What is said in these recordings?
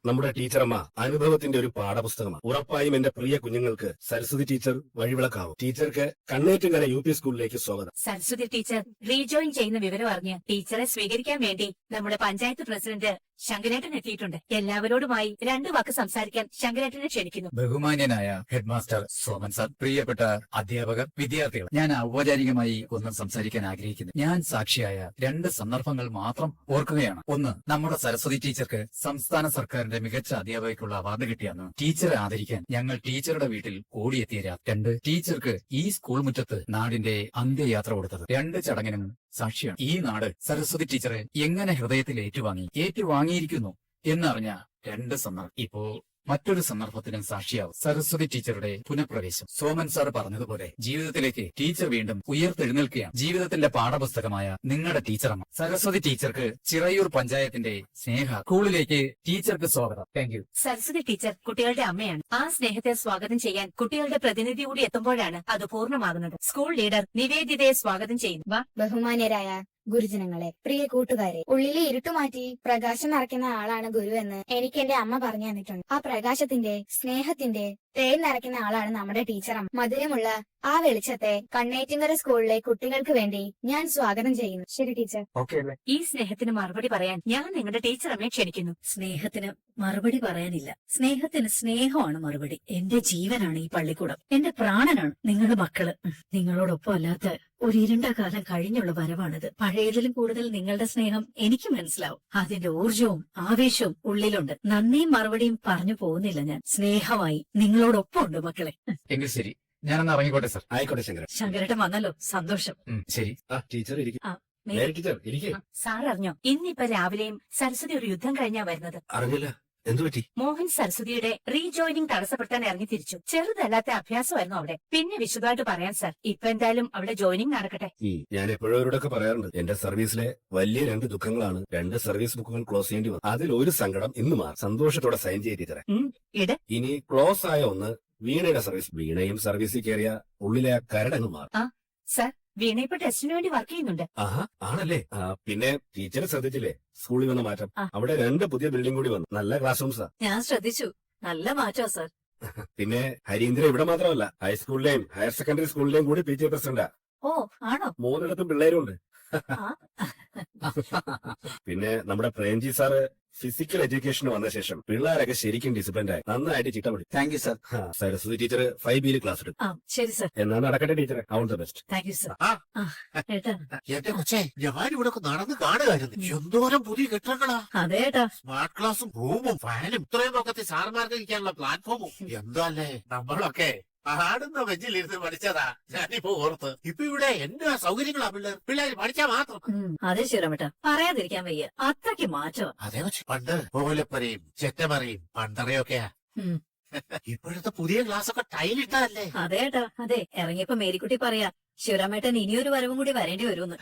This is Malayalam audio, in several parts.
നമ്മുടെ ടീച്ചറമ്മ അനുഭവത്തിന്റെ ഒരു പാഠപുസ്തകമാണ്. ഉറപ്പായും എന്റെ പ്രിയ കുഞ്ഞുങ്ങൾക്ക് സരസ്വതി ടീച്ചർ വഴിവിളക്കാവും. ടീച്ചർക്ക് കണ്ണേറ്റുകര UP സ്കൂളിലേക്ക് സ്വാഗതം. സരസ്വതി ടീച്ചർ റീജോയിൻ ചെയ്യുന്ന വിവരം അറിഞ്ഞ് ടീച്ചറെ സ്വീകരിക്കാൻ വേണ്ടി നമ്മുടെ പഞ്ചായത്ത് പ്രസിഡന്റ് ശങ്കരേട്ടൻ എത്തിയിട്ടുണ്ട്. എല്ലാവരോടുമായി 2 വാക്ക് സംസാരിക്കാൻ ശങ്കരേട്ടനെ ക്ഷണിക്കുന്നു. ബഹുമാന്യനായ ഹെഡ്മാസ്റ്റർ സോമൻ സാർ, പ്രിയപ്പെട്ട അധ്യാപകർ, വിദ്യാർത്ഥികൾ, ഞാൻ ഔപചാരികമായി ഒന്നും സംസാരിക്കാൻ ആഗ്രഹിക്കുന്നു. ഞാൻ സാക്ഷിയായ 2 സന്ദർഭങ്ങൾ മാത്രം ഓർക്കുകയാണ്. ഒന്ന്, നമ്മുടെ സരസ്വതി ടീച്ചർക്ക് സംസ്ഥാന സർക്കാരിന്റെ മികച്ച അധ്യാപകയ്ക്കുള്ള അവാർഡ് കിട്ടിയെന്ന് ടീച്ചറെ ആദരിക്കാൻ ഞങ്ങൾ ടീച്ചറുടെ വീട്ടിൽ ഓടിയെത്തിയ രാത്രി. 2, ടീച്ചർക്ക് ഈ സ്കൂൾ മുറ്റത്ത് നാടിന്റെ അന്ത്യയാത്ര കൊടുത്തത്. 2 ചടങ്ങിനും സാക്ഷിയാണ്. ഈ നാട് സരസ്വതി ടീച്ചറെ എങ്ങനെ ഹൃദയത്തിൽ ഏറ്റുവാങ്ങിയിരിക്കുന്നു എന്നറിഞ്ഞ 2 സന്ദർഭം. ഇപ്പോ മറ്റൊരു സന്ദർഭത്തിനും സാക്ഷിയാവും. സരസ്വതി ടീച്ചറുടെ പുനഃപ്രവേശം. സോമൻ സാർ പറഞ്ഞതുപോലെ ജീവിതത്തിലേക്ക് ടീച്ചർ വീണ്ടും ഉയർത്തെഴുന്നേൽക്കുകയാണ്. ജീവിതത്തിന്റെ പാഠപുസ്തകമായ നിങ്ങളുടെ ടീച്ചറമ്മ സരസ്വതി ടീച്ചർക്ക് ചിറയൂർ പഞ്ചായത്തിന്റെ സ്കൂളിലേക്ക് ടീച്ചർക്ക് സ്വാഗതം. Thank you. സരസ്വതി ടീച്ചർ കുട്ടികളുടെ അമ്മയാണ്. ആ സ്നേഹത്തെ സ്വാഗതം ചെയ്യാൻ കുട്ടികളുടെ പ്രതിനിധി കൂടി എത്തുമ്പോഴാണ് അത് പൂർണ്ണമാകുന്നത്. സ്കൂൾ ലീഡർ നിവേദിതയെ സ്വാഗതം ചെയ്യുന്നു. ബഹുമാന്യരായ ഗുരുജനങ്ങളെ, പ്രിയ കൂട്ടുകാരെ, ഉള്ളിലെ ഇരുട്ടുമാറ്റി പ്രകാശം നിറയ്ക്കുന്ന ആളാണ് ഗുരു എന്ന് എനിക്ക് എന്റെ അമ്മ പറഞ്ഞു തന്നിട്ടുണ്ട്. ആ പ്രകാശത്തിന്റെ, സ്നേഹത്തിന്റെ തേൻ നിറയ്ക്കുന്ന ആളാണ് നമ്മുടെ ടീച്ചറമ്മ. മധുരമുള്ള ആ വെളിച്ചത്തെ കണ്ണേറ്റുങ്കര സ്കൂളിലെ കുട്ടികൾക്ക് വേണ്ടി ഞാൻ സ്വാഗതം ചെയ്യുന്നു. ശരി ടീച്ചർ. ഈ സ്നേഹത്തിന് മറുപടി പറയാൻ ഞാൻ നിങ്ങളുടെ ടീച്ചറമ്മയെ ക്ഷണിക്കുന്നു. സ്നേഹത്തിന് മറുപടി പറയാനില്ല. സ്നേഹത്തിന് സ്നേഹമാണ് മറുപടി. എന്റെ ജീവനാണ് ഈ പള്ളിക്കൂടം. എന്റെ പ്രാണനാണ് നിങ്ങളുടെ മക്കള്. നിങ്ങളോടൊപ്പം അല്ലാത്ത ഒരു ഇരുണ്ട കാലം കഴിഞ്ഞുള്ള വരവാണിത്. പഴയതിലും കൂടുതൽ നിങ്ങളുടെ സ്നേഹം എനിക്ക് മനസ്സിലാവും. അതിന്റെ ഊർജവും ആവേശവും ഉള്ളിലുണ്ട്. നന്ദിയും മറുപടിയും പറഞ്ഞു പോകുന്നില്ല ഞാൻ. സ്നേഹമായി നിങ്ങളോടൊപ്പം ഉണ്ട് മക്കളെ. എങ്കിൽ ശരി, ഞാനൊന്ന് ഇറങ്ങിക്കോട്ടെ സാർ. ആയിക്കോട്ടെ ശങ്കരൻ. ശങ്കരേട്ടൻ വന്നല്ലോ, സന്തോഷം. ശരി. ടീച്ചർ ഇരിക്കും. മേരി ടീച്ചർ ഇരിക്കേ. സാർ അറിഞ്ഞോ, ഇന്നിപ്പോ രാവിലെയും സരസ്വതി ഒരു യുദ്ധം കഴിഞ്ഞാ വരുന്നത്. അറിഞ്ഞില്ല. എന്തു പറ്റി? മോഹൻ സരസ്വതിയുടെ റീജോയിനിങ് തടസ്സപ്പെടുത്താൻ ഇറങ്ങി തിരിച്ചു. ചെറുതല്ലാത്ത അഭ്യാസമായിരുന്നു അവിടെ. പിന്നെ വിശദമായിട്ട് പറയാൻ സാർ. ഇപ്പൊ എന്തായാലും അവിടെ ജോയിനിങ് നടക്കട്ടെ. ഞാൻ എപ്പോഴും അവരോടൊക്കെ പറയാറുണ്ട്, എന്റെ സർവീസിലെ വലിയ 2 ദുഃഖങ്ങളാണ് 2 സർവീസ് ബുക്കുകൾ ക്ലോസ് ചെയ്യേണ്ടി വന്നു. അതിൽ ഒരു സങ്കടം ഇന്ന് മാറി. സന്തോഷത്തോടെ സൈൻ ചെയ്ത് ടീച്ചറെ. ഇനി ക്ലോസ് ആയ ഒന്ന് വീണയുടെ സർവീസ്. വീണയും സർവീസിൽ കയറിയ ഉള്ളിലെ ആ കരടങ്ങ് മാറും. സാർ, വീണ ഇപ്പൊ ടെസ്റ്റിന് വേണ്ടി വർക്ക് ചെയ്യുന്നുണ്ട്. ആഹാ, ആണല്ലേ? പിന്നെ ടീച്ചർ ശ്രദ്ധിച്ചില്ലേ സ്കൂളിൽ വന്ന മാറ്റം? അവിടെ 2 പുതിയ ബിൽഡിംഗ് കൂടി വന്നു. നല്ല ക്ലാസ് റൂംസാ. ഞാൻ ശ്രദ്ധിച്ചു. നല്ല മാറ്റോ സാർ. പിന്നെ ഹരീന്ദ്ര ഇവിടെ മാത്രമല്ല, ഹൈസ്കൂളിലെയും ഹയർ സെക്കൻഡറി സ്കൂളിലെയും കൂടി PTA പ്രസിഡന്റാ. ഓ, ആണോ? 3 പിള്ളേരും ഉണ്ട്. പിന്നെ നമ്മുടെ പ്രേംജി സാറ് ഫിസിക്കൽ എഡ്യൂക്കേഷന് വന്ന ശേഷം പിള്ളേരൊക്കെ ശരിക്കും ഡിസിപ്ലിൻഡ് ആയി നന്നായിട്ട് ചിട്ട പിടി. Thank you sir. Saraswathi teacher 5Bയിൽ ക്ലാസ് എടുക്കും. ശരി സാർ. എന്നാ നടക്കട്ടെ ടീച്ചറെ. All the best. Thank you sir. ഏട്ടാ. എന്റെ കൊച്ചേ, ഞാനിവിടെ നടന്ന് കാണുകയായിരുന്നു. എന്തോരം പുതിയ കെട്ടിടങ്ങളാ. അതേട്ടാ. സ്മാർട്ട് ക്ലാസും റൂമും ഫാനും ഇത്രയും നോക്കത്തെ സാർമാർക്ക് ഇരിക്കാനുള്ള പ്ലാറ്റ്ഫോമും. എന്താല്ലേ നമ്മളൊക്കെ ആടുന്ന വെഞ്ചിലിരുന്ന് പഠിച്ചതാ. ഞാനിപ്പോ ഓർത്ത് ഇപ്പൊ ഇവിടെ എന്നാ സൗകര്യങ്ങളാ പിള്ളേര് പഠിച്ചാ മാത്രം. അതെ ശിവരാമേട്ടാ, പറയാതിരിക്കാൻ വയ്യ. അത്രയ്ക്ക് മാറ്റം. അതേ കൊച്ചേ, പണ്ട് ഓലപ്പരയും ചെറ്റമറയും പണ്ടറയൊക്കെയാ. ഇപ്പോഴത്തെ പുതിയ ക്ലാസ് ഒക്കെ ടൈലിട്ടതല്ലേ. അതേട്ടാ, അതെ. ഇറങ്ങിയപ്പോ മേരിക്കുട്ടി പറയാ, ശിവരാമേട്ടൻ ഇനിയൊരു വരവും കൂടി വരേണ്ടി വരുമെന്ന്.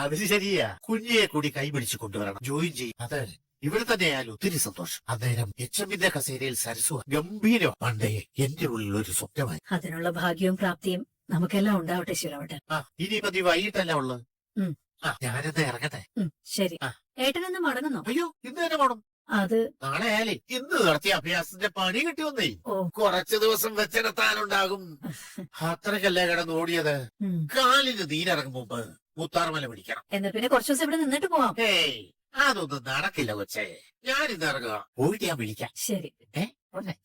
അത് ശരിയാ. കുഞ്ഞിയെ കൂടി കൈപിടിച്ചു കൊണ്ടുവരണം, ജോയിൻ ചെയ്യും. അതെ, ഇവിടെ തന്നെയായാലും ഒത്തിരി സന്തോഷം. അന്നേരം HMന്റെ കസേരയിൽ സരസ്വ ഗംഭീരം. പണ്ടേ എന്റെ ഉള്ളിൽ ഒരു സ്വപ്നമായി. അതിനുള്ള ഭാഗ്യവും പ്രാപ്തിയും നമുക്കെല്ലാം ഉണ്ടാവട്ടെ ശിവരാമേട്ടൻ. ഇനിയിപ്പോ നീ വൈകിട്ടല്ല ഉള്ളത്. ഞാനെന്താ ഇറങ്ങട്ടെ. ശരി. ഏട്ടനൊന്ന് മടങ്ങുന്നോ? അയ്യോ, ഇന്ന് തന്നെ പോണം. അത് നാളെ ആയാലേ ഇന്ന് നടത്തിയ അഭ്യാസത്തിന്റെ പണി കിട്ടിയൊന്നേ. ഓ. കുറച്ചു ദിവസം വെച്ചെടുത്താനുണ്ടാകും. അത്രക്കല്ലേ കിടന്നോടിയത്. കാലിന് നീരിറങ്ങും മുമ്പ് മുത്താർമല പിടിക്കണം. എന്നാ പിന്നെ കുറച്ചു ദിവസം ഇവിടെ നിന്നിട്ട് പോവാം. ഏയ്, അതൊന്നും നടക്കില്ല കൊച്ചേ. ഞാനിന്ന് ഇറങ്ങുക. പോയിട്ട് ഞാൻ വിളിക്കാം. ശരി.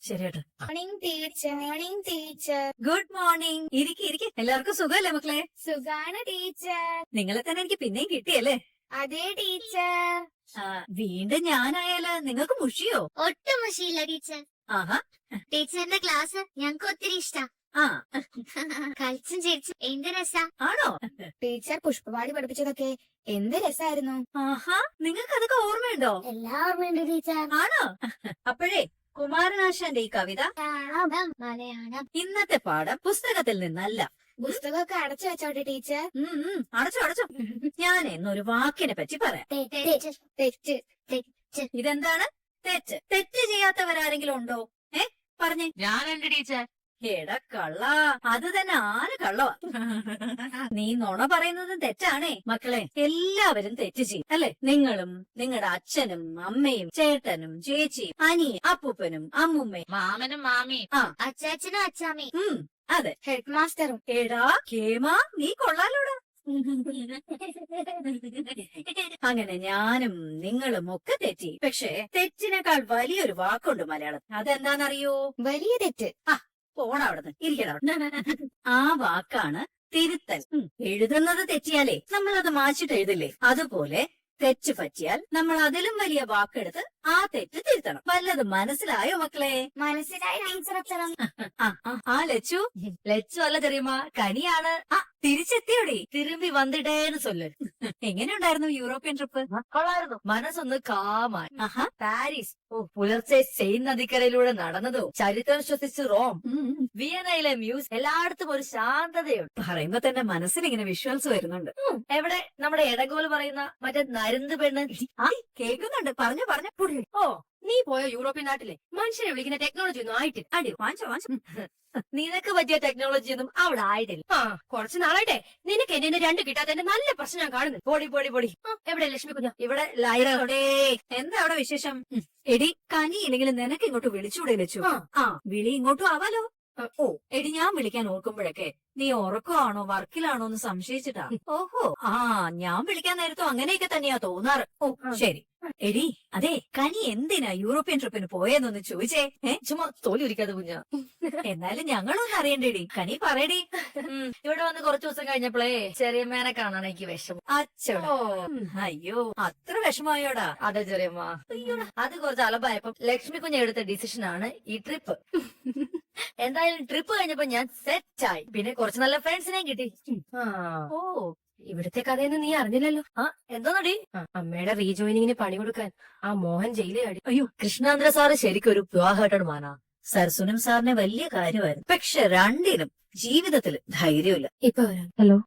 ശരി ഏട്ടാ. Morning teacher. Morning teacher. Good morning. ഇരിക്കെ. എല്ലാവർക്കും സുഖമല്ലേ മക്കളെ? സുഖാണ് ടീച്ചർ. നിങ്ങളെ തന്നെ എനിക്ക് പിന്നെയും കിട്ടിയല്ലേ? അതെ ടീച്ചർ. വീണ്ടും ഞാനായാല് നിങ്ങൾക്ക് മുഷിയോ? ഒട്ടും മുഷിയില്ല ടീച്ചർ. ആഹാ. ടീച്ചറിന്റെ ക്ലാസ് ഞങ്ങൾക്ക് ഒത്തിരി ഇഷ്ടാ. ആ, കളിച്ചും ചിരിച്ചും എന്ത് രസാ. ആണോ? ടീച്ചർ പുഷ്പവാടി പഠിപ്പിച്ചതൊക്കെ എന്ത് രസായിരുന്നു. ആഹാ, നിങ്ങൾക്ക് അതൊക്കെ ഓർമ്മയുണ്ടോ? എല്ലാം ഓർമ്മയുണ്ട് ടീച്ചർ. ആണോ? അപ്പോഴേ കുമാരനാശാന്റെ ഈ കവിത മലയാളം. ഇന്നത്തെ പാഠം പുസ്തകത്തിൽ നിന്നല്ല. പുസ്തകമൊക്കെ അടച്ചു വെച്ചോട്ടെ ടീച്ചർ. അടച്ചോ. ഞാൻ ഇന്നൊരു വാക്കിനെ പറ്റി പറയാം. തെറ്റ്. ഇതെന്താണ്? തെറ്റ്. തെറ്റ് ചെയ്യാത്തവരാരെങ്കിലും ഉണ്ടോ? പറഞ്ഞേ. ഞാനുണ്ട് ടീച്ചർ. എടാ കള്ള അത് തന്നെ ആര് കള്ളവാ. നീ നുണ പറയുന്നത് തെറ്റാണേ മക്കളെ. എല്ലാവരും തെറ്റ് ചെയ്യും അല്ലെ? നിങ്ങളും നിങ്ങളുടെ അച്ഛനും അമ്മയും ചേട്ടനും ചേച്ചിയും അനിയും അപ്പൂപ്പനും അമ്മുമ്മയും മാമനും മാമിയും അച്ചാച്ചനും അച്ചാമ്മയും അതെ. ഹെഡ് മാസ്റ്ററും. എടാ കേമ നീ കൊള്ളാലോടാ. അങ്ങനെ ഞാനും നിങ്ങളും ഒക്കെ തെറ്റി. പക്ഷെ തെറ്റിനേക്കാൾ വലിയൊരു വാക്കുണ്ട് മലയാളം. അതെന്താണെന്നറിയോ? വലിയ തെറ്റ്. പോണ അവിടുന്ന് ഇരിക്കണ. ആ വാക്കാണ് തിരുത്തൽ. എഴുതുന്നത് തെറ്റിയാലേ നമ്മൾ അത് മാച്ചിട്ട് എഴുതില്ലേ? അതുപോലെ തെറ്റ് പറ്റിയാൽ നമ്മൾ അതിലും വലിയ വാക്കെടുത്ത് ആ തെറ്റ് തിരുത്തണം. വല്ലതും മനസ്സിലായോ മക്കളെ? മനസ്സിലായി ടീച്ചർ അച്ഛനും. ആ ലച്ചു അല്ല ചെറിയമ്മ, കനിയാണ്. തിരിച്ചെത്തിയോടി? തിരുമ്പി വന്നിടേന്ന് ചൊല്ല്. എങ്ങനെയുണ്ടായിരുന്നു യൂറോപ്യൻ ട്രിപ്പ്? കൊള്ളായിരുന്നു. മനസ്സൊന്ന് കാമായി. പാരീസ് പുലർച്ചെ സെയിൻ നദിക്കരയിലൂടെ നടന്നതോ, ചരിത്രം ശ്വസിച്ച് റോം, വിയനയിലെ മ്യൂസ്, എല്ലായിടത്തും ഒരു ശാന്തതയുണ്ട്. പറയുമ്പോ തന്നെ മനസ്സിലിങ്ങനെ വിഷ്വൽസ് വരുന്നുണ്ട്. എവിടെ നമ്മുടെ എടകോല് പറയുന്ന മറ്റേ നരുന്ത് പെണ്ണ്? കേൾക്കുന്നുണ്ട്. പറഞ്ഞു. ഓ, നീ പോയ യൂറോപ്യൻ നാട്ടിലെ മനുഷ്യനെ വിളിക്കുന്ന ടെക്നോളജി ഒന്നും ആയിട്ടില്ല. അടി വാങ്ങിച്ചോ. നിനക്ക് പറ്റിയ ടെക്നോളജി ഒന്നും അവിടെ ആയിട്ടില്ല. കുറച്ച് നാളായിട്ടെ നിനക്ക് എന്നെ രണ്ട് കിട്ടാത്തതിന്റെ നല്ല പ്രശ്നം ഞാൻ കാണുന്നു. പൊടി. എവിടെ ലക്ഷ്മി കുഞ്ഞ? ഇവിടെ ലൈറോടേ. എന്താ അവിടെ വിശേഷം? എടി കനി ഇല്ലെങ്കിലും നിനക്ക് ഇങ്ങോട്ട് വിളിച്ചൂടെ ലച്ചു? വിളി ഇങ്ങോട്ടും ആവാലോ. ഓ എടി, ഞാൻ വിളിക്കാൻ ഓർക്കുമ്പോഴൊക്കെ നീ ഉറക്കമാണോ വർക്കിലാണോ എന്ന് സംശയിച്ചിട്ടാ. ഓഹോ, ഞാൻ വിളിക്കാൻ നേരത്തും അങ്ങനെയൊക്കെ തന്നെയാ തോന്നാറ്. ഓ ശരി. എടി അതെ, കനി എന്തിനാ യൂറോപ്യൻ ട്രിപ്പിന് പോയെന്നൊന്ന് ചോദിച്ചേ. ചുമ്മാ തോലി ഒരിക്കാതെ കുഞ്ഞ. എന്നാലും ഞങ്ങളൊന്നും അറിയണ്ടേടി. കനി പറയടി. ഇവിടെ വന്ന് കുറച്ചു ദിവസം കഴിഞ്ഞപ്പോഴേ ചെറിയമ്മേനെ കാണാൻ എനിക്ക് വിഷമം. അച്ചോ, അയ്യോ അത്ര വിഷമായോടാ? അതെ ചെറിയമ്മ, അത് കുറച്ച് അലമ്പായപ്പം ലക്ഷ്മി കുഞ്ഞ എടുത്ത ഡിസിഷൻ ആണ് ഈ ട്രിപ്പ്. എന്തായാലും ട്രിപ്പ് കഴിഞ്ഞപ്പോ ഞാൻ സെറ്റായി. പിന്നെ കുറച്ച് നല്ല ഫ്രണ്ട്സിനെയും കിട്ടി. ഓ, ഇവിടുത്തെ കഥയൊന്നും നീ അറിഞ്ഞില്ലല്ലോ. എന്തോന്നടി? അമ്മയുടെ റീജോയിനിങ്ങിന് പണി കൊടുക്കാൻ ആ മോഹൻ ജയിലിൽ അടി. അയ്യോ, കൃഷ്ണാന്ദ്ര സാറ് ശരിക്കും ഒരു പ്യുവർ മാനാ. സർസുനം സാറിന് വലിയ കാര്യമായിരുന്നു. പക്ഷെ രണ്ടിനും ജീവിതത്തിൽ ധൈര്യമില്ല. ഇപ്പൊ ഹലോ